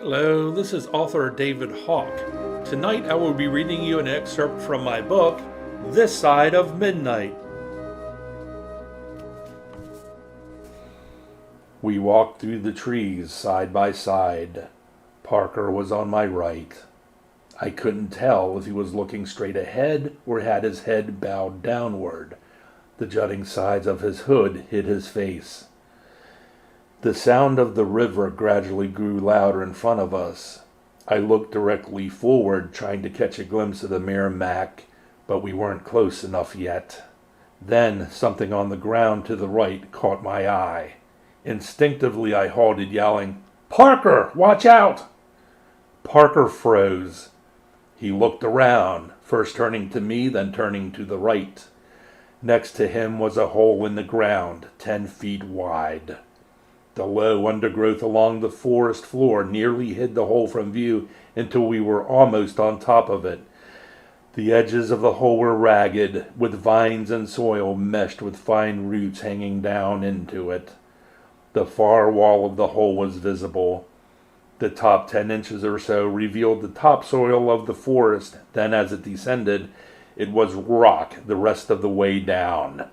Hello, this is author David Hawk. Tonight I will be reading you an excerpt from my book, This Side of Midnight. We walked through the trees side by side. Parker was on my right. I couldn't tell if he was looking straight ahead or had his head bowed downward. The jutting sides of his hood hid his face. The sound of the river gradually grew louder in front of us. I looked directly forward, trying to catch a glimpse of the Merrimack, but we weren't close enough yet. Then something on the ground to the right caught my eye. Instinctively I halted, yelling, "Parker, watch out!" Parker froze. He looked around, first turning to me, then turning to the right. Next to him was a hole in the ground, 10 feet wide. The low undergrowth along the forest floor nearly hid the hole from view until we were almost on top of it. The edges of the hole were ragged, with vines and soil meshed with fine roots hanging down into it. The far wall of the hole was visible. The top 10 inches or so revealed the topsoil of the forest. Then as it descended, it was rock the rest of the way down.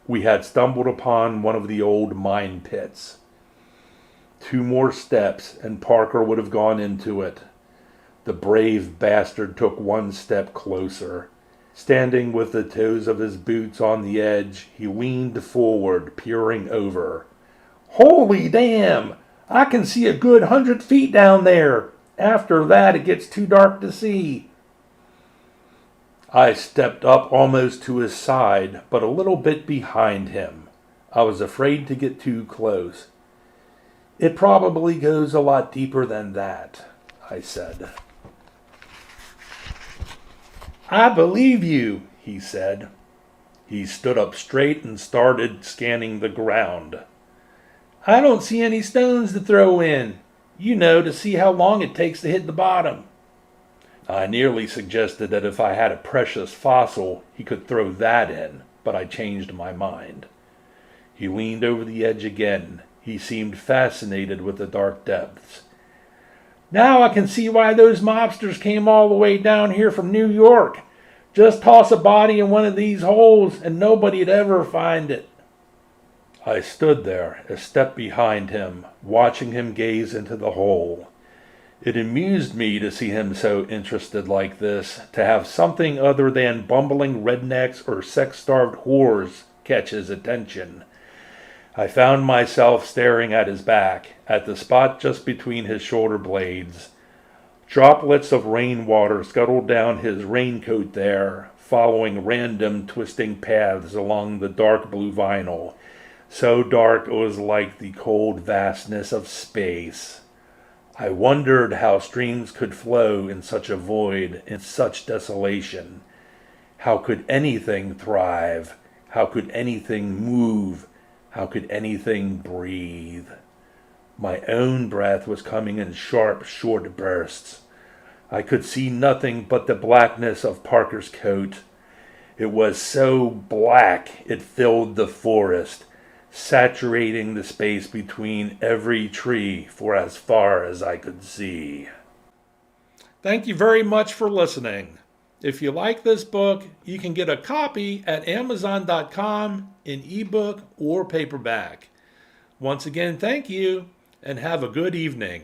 We had stumbled upon one of the old mine pits. 2 more steps, and Parker would have gone into it. The brave bastard took 1 step closer. Standing with the toes of his boots on the edge, he leaned forward, peering over. "Holy damn! I can see a good 100 feet down there. After that, it gets too dark to see." I stepped up almost to his side, but a little bit behind him. I was afraid to get too close. "It probably goes a lot deeper than that," I said. "I believe you," he said. He stood up straight and started scanning the ground. "I don't see any stones to throw in, to see how long it takes to hit the bottom." I nearly suggested that if I had a precious fossil, he could throw that in, but I changed my mind. He leaned over the edge again. He seemed fascinated with the dark depths. "Now I can see why those mobsters came all the way down here from New York. Just toss a body in one of these holes and nobody'd ever find it." I stood there, a step behind him, watching him gaze into the hole. It amused me to see him so interested like this, to have something other than bumbling rednecks or sex-starved whores catch his attention. I found myself staring at his back, at the spot just between his shoulder blades. Droplets of rainwater scuttled down his raincoat there, following random twisting paths along the dark blue vinyl. So dark it was like the cold vastness of space. I wondered how streams could flow in such a void, in such desolation. How could anything thrive? How could anything move? How could anything breathe? My own breath was coming in sharp, short bursts. I could see nothing but the blackness of Parker's coat. It was so black it filled the forest, saturating the space between every tree for as far as I could see. Thank you very much for listening. If you like this book, you can get a copy at Amazon.com in ebook or paperback. Once again, thank you, and have a good evening.